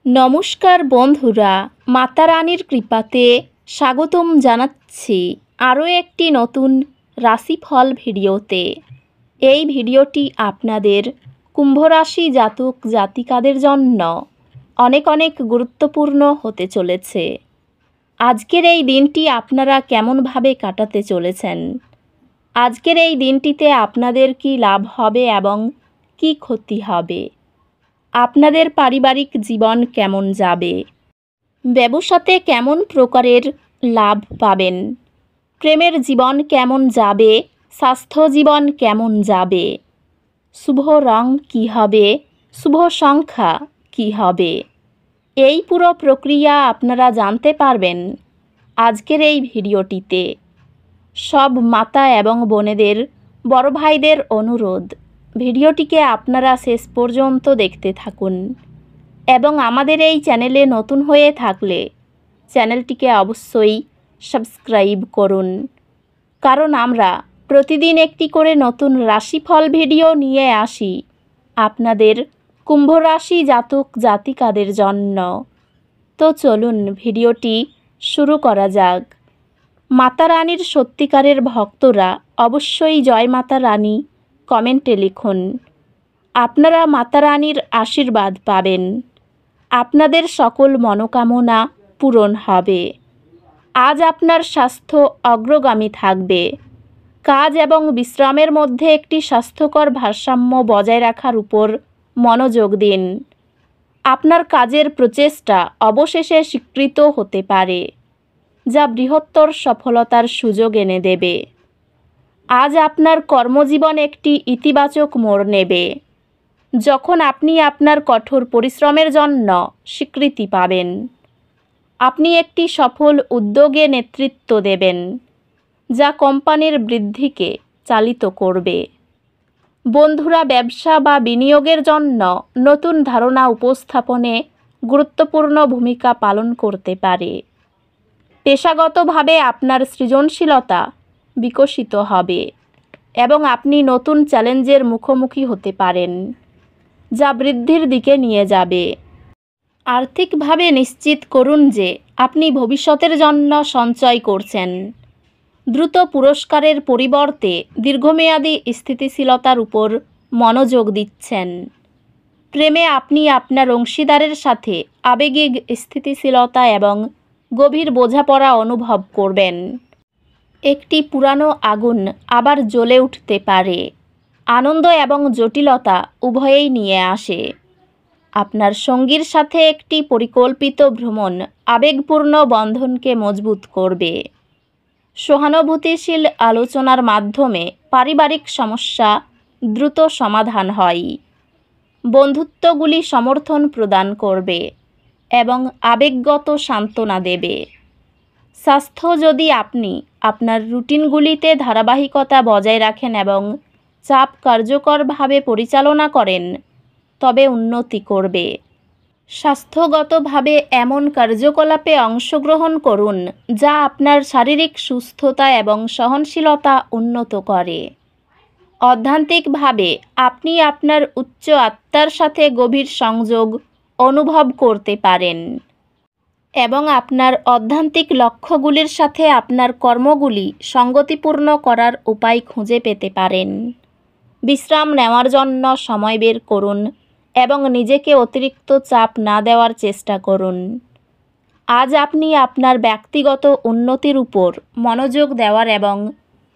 নমস্কার বন্ধুরা, মাতা রানীর কৃপাতে স্বাগতম জানাচ্ছি আরও একটি নতুন রাশিফল ভিডিওতে। এই ভিডিওটি আপনাদের কুম্ভ রাশি জাতক জাতিকাদের জন্য অনেক অনেক গুরুত্বপূর্ণ হতে চলেছে। আজকের এই দিনটি আপনারা কেমনভাবে কাটাতে চলেছেন, আজকের এই দিনটিতে আপনাদের কি লাভ হবে এবং কি ক্ষতি হবে, আপনাদের পারিবারিক জীবন কেমন যাবে, ব্যবসাতে কেমন প্রকারের লাভ পাবেন, প্রেমের জীবন কেমন যাবে, স্বাস্থ্য জীবন কেমন যাবে, শুভ রং কী হবে, শুভ সংখ্যা কী হবে, এই পুরো প্রক্রিয়া আপনারা জানতে পারবেন আজকের এই ভিডিওটিতে। সব মাতা এবং বোনেদের, বড় ভাইদের অনুরোধ, ভিডিওটিকে আপনারা শেষ পর্যন্ত দেখতে থাকুন এবং আমাদের এই চ্যানেলে নতুন হয়ে থাকলে চ্যানেলটিকে অবশ্যই সাবস্ক্রাইব করুন, কারণ আমরা প্রতিদিন একটি করে নতুন রাশিফল ভিডিও নিয়ে আসি আপনাদের কুম্ভ রাশি জাতক জাতিকাদের জন্য। তো চলুন ভিডিওটি শুরু করা যাক। মাতা রানীর সত্যিকারের ভক্তরা অবশ্যই জয় মাতা রানী কমেন্টে লিখুন। আপনারা মাতা রানীর আশীর্বাদ পাবেন, আপনাদের সকল মনোকামনা পূরণ হবে। আজ আপনার স্বাস্থ্য অগ্রগামী থাকবে। কাজ এবং বিশ্রামের মধ্যে একটি স্বাস্থ্যকর ভারসাম্য বজায় রাখার উপর মনোযোগ দিন। আপনার কাজের প্রচেষ্টা অবশেষে স্বীকৃত হতে পারে, যা বৃহত্তর সফলতার সুযোগ এনে দেবে। আজ আপনার কর্মজীবন একটি ইতিবাচক মোড় নেবে, যখন আপনি আপনার কঠোর পরিশ্রমের জন্য স্বীকৃতি পাবেন। আপনি একটি সফল উদ্যোগে নেতৃত্ব দেবেন, যা কোম্পানির বৃদ্ধিকে চালিত করবে। বন্ধুরা ব্যবসা বা বিনিয়োগের জন্য নতুন ধারণা উপস্থাপনে গুরুত্বপূর্ণ ভূমিকা পালন করতে পারে। পেশাগতভাবে আপনার সৃজনশীলতা বিকশিত হবে এবং আপনি নতুন চ্যালেঞ্জের মুখোমুখি হতে পারেন, যা বৃদ্ধির দিকে নিয়ে যাবে। আর্থিকভাবে নিশ্চিত করুন যে আপনি ভবিষ্যতের জন্য সঞ্চয় করছেন। দ্রুত পুরস্কারের পরিবর্তে দীর্ঘমেয়াদী স্থিতিশীলতার উপর মনোযোগ দিচ্ছেন। প্রেমে আপনি আপনার অংশীদারের সাথে আবেগিক স্থিতিশীলতা এবং গভীর বোঝাপড়া অনুভব করবেন। একটি পুরানো আগুন আবার জ্বলে উঠতে পারে, আনন্দ এবং জটিলতা উভয়েই নিয়ে আসে। আপনার সঙ্গীর সাথে একটি পরিকল্পিত ভ্রমণ আবেগপূর্ণ বন্ধনকে মজবুত করবে। সহানুভূতিশীল আলোচনার মাধ্যমে পারিবারিক সমস্যা দ্রুত সমাধান হয়। বন্ধুত্বগুলি সমর্থন প্রদান করবে এবং আবেগগত সান্ত্বনা দেবে। স্বাস্থ্য, যদি আপনি আপনার রুটিনগুলিতে ধারাবাহিকতা বজায় রাখেন এবং চাপ কার্যকরভাবে পরিচালনা করেন, তবে উন্নতি করবে। স্বাস্থ্যগতভাবে এমন কার্যকলাপে অংশগ্রহণ করুন যা আপনার শারীরিক সুস্থতা এবং সহনশীলতা উন্নত করে। অধ্যাত্মিকভাবে আপনি আপনার উচ্চ আত্মার সাথে গভীর সংযোগ অনুভব করতে পারেন এবং আপনার আধ্যাত্মিক লক্ষ্যগুলির সাথে আপনার কর্মগুলি সঙ্গতিপূর্ণ করার উপায় খুঁজে পেতে পারেন। বিশ্রাম নেওয়ার জন্য সময় বের করুন এবং নিজেকে অতিরিক্ত চাপ না দেওয়ার চেষ্টা করুন। আজ আপনি আপনার ব্যক্তিগত উন্নতির উপর মনোযোগ দেওয়ার এবং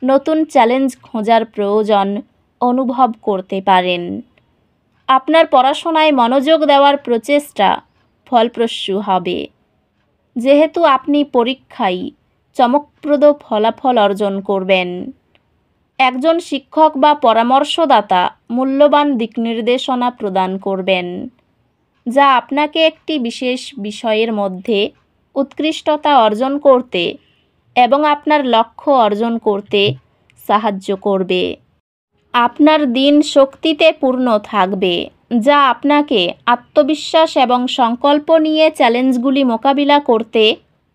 নতুন চ্যালেঞ্জ খোঁজার প্রয়োজন অনুভব করতে পারেন। আপনার পড়াশোনায় মনোযোগ দেওয়ার প্রচেষ্টা ফলপ্রসূ হবে, যেহেতু আপনি পরীক্ষায় চমকপ্রদ ফলাফল অর্জন করবেন। একজন শিক্ষক বা পরামর্শদাতা মূল্যবান দিকনির্দেশনা প্রদান করবেন, যা আপনাকে একটি বিশেষ বিষয়ের মধ্যে উৎকৃষ্টতা অর্জন করতে এবং আপনার লক্ষ্য অর্জন করতে সাহায্য করবে। আপনার দিন শক্তিতে পূর্ণ থাকবে, যা আপনাকে আত্মবিশ্বাস এবং সংকল্প নিয়ে চ্যালেঞ্জগুলি মোকাবিলা করতে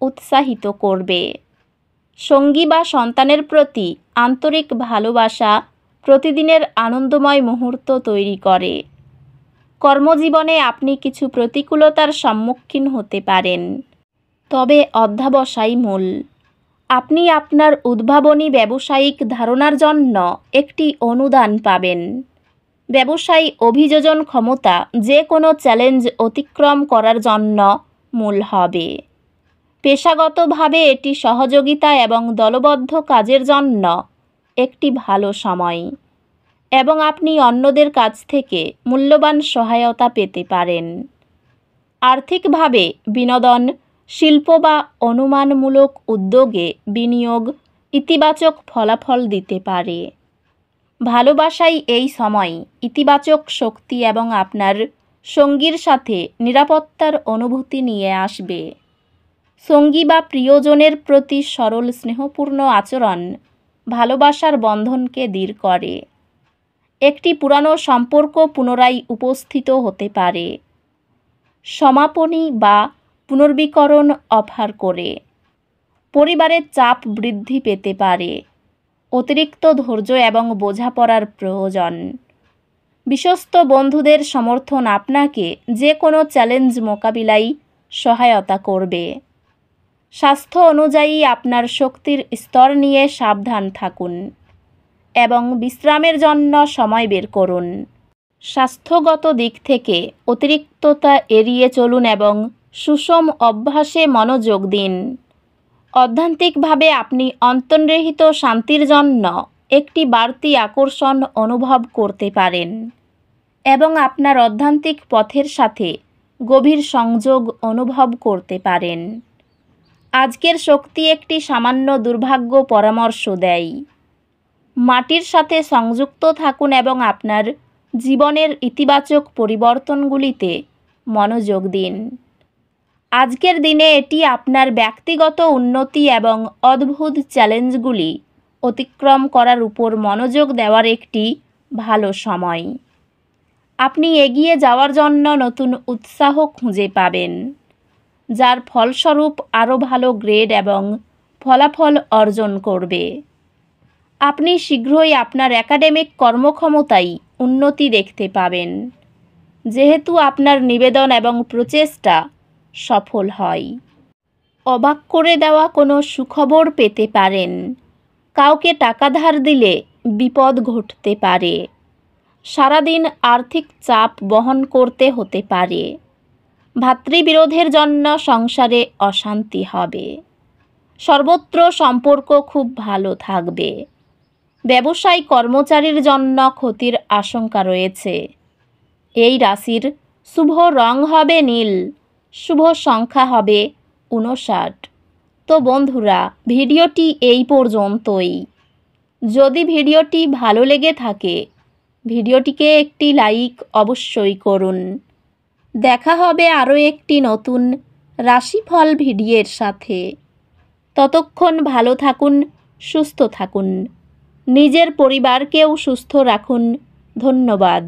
উৎসাহিত করবে। সঙ্গী বা সন্তানের প্রতি আন্তরিক ভালোবাসা প্রতিদিনের আনন্দময় মুহূর্ত তৈরি করে। কর্মজীবনে আপনি কিছু প্রতিকূলতার সম্মুখীন হতে পারেন, তবে অধ্যবসায় মূল। আপনি আপনার উদ্ভাবনী ব্যবসায়িক ধারণার জন্য একটি অনুদান পাবেন। ব্যবসায়ী অভিযোজন ক্ষমতা যে কোনো চ্যালেঞ্জ অতিক্রম করার জন্য মূল হবে। পেশাগতভাবে এটি সহযোগিতা এবং দলবদ্ধ কাজের জন্য একটি ভালো সময়, এবং আপনি অন্যদের কাছ থেকে মূল্যবান সহায়তা পেতে পারেন। আর্থিকভাবে বিনোদন, শিল্প বা অনুমানমূলক উদ্যোগে বিনিয়োগ ইতিবাচক ফলাফল দিতে পারে। ভালোবাসায় এই সময় ইতিবাচক শক্তি এবং আপনার সঙ্গীর সাথে নিরাপত্তার অনুভূতি নিয়ে আসবে। সঙ্গী বা প্রিয়জনের প্রতি সরল স্নেহপূর্ণ আচরণ ভালোবাসার বন্ধনকে দৃঢ় করে। একটি পুরানো সম্পর্ক পুনরায় উপস্থিত হতে পারে, সমাপনী বা পুনর্বীকরণ অফার করে। পরিবারের চাপ বৃদ্ধি পেতে পারে, অতিরিক্ত ধৈর্য এবং বোঝাপড়ার প্রয়োজন। বিশ্বস্ত বন্ধুদের সমর্থন আপনাকে যে কোনো চ্যালেঞ্জ মোকাবিলায় সহায়তা করবে। স্বাস্থ্য অনুযায়ী আপনার শক্তির স্তর নিয়ে সাবধান থাকুন এবং বিশ্রামের জন্য সময় বের করুন। স্বাস্থ্যগত দিক থেকে অতিরিক্ততা এড়িয়ে চলুন এবং সুষম অভ্যাসে মনোযোগ দিন। অধ্যাত্মিকভাবে আপনি অন্তর্নিহিত শান্তির জন্য একটি বাড়তি আকর্ষণ অনুভব করতে পারেন এবং আপনার আধ্যাত্মিক পথের সাথে গভীর সংযোগ অনুভব করতে পারেন। আজকের শক্তি একটি সামান্য দুর্ভাগ্য পরামর্শ দেয়। মাটির সাথে সংযুক্ত থাকুন এবং আপনার জীবনের ইতিবাচক পরিবর্তনগুলিতে মনোযোগ দিন। আজকের দিনে এটি আপনার ব্যক্তিগত উন্নতি এবং অদ্ভুত চ্যালেঞ্জগুলি অতিক্রম করার উপর মনোযোগ দেওয়ার একটি ভালো সময়। আপনি এগিয়ে যাওয়ার জন্য নতুন উৎসাহ খুঁজে পাবেন, যার ফলস্বরূপ আরও ভালো গ্রেড এবং ফলাফল অর্জন করবে। আপনি শীঘ্রই আপনার একাডেমিক কর্মক্ষমতায় উন্নতি দেখতে পাবেন, যেহেতু আপনার নিবেদন এবং প্রচেষ্টা সফল হয়। অবাক করে দেওয়া কোনো সুখবর পেতে পারেন। কাউকে টাকা ধার দিলে বিপদ ঘটতে পারে। সারাদিন আর্থিক চাপ বহন করতে হতে পারে। ভাতৃবিরোধের জন্য সংসারে অশান্তি হবে। সর্বত্র সম্পর্ক খুব ভালো থাকবে। ব্যবসায়ী কর্মচারীর জন্য ক্ষতির আশঙ্কা রয়েছে। এই রাশির শুভ রং হবে নীল, শুভ সংখ্যা হবে 59। তো বন্ধুরা, ভিডিওটি এই পর্যন্তই। যদি ভিডিওটি ভালো লেগে থাকে, ভিডিওটিকে একটি লাইক অবশ্যই করুন। দেখা হবে আরও একটি নতুন রাশিফল ভিডিওর সাথে। ততক্ষণ ভালো থাকুন, সুস্থ থাকুন, নিজের পরিবারকেও সুস্থ রাখুন। ধন্যবাদ।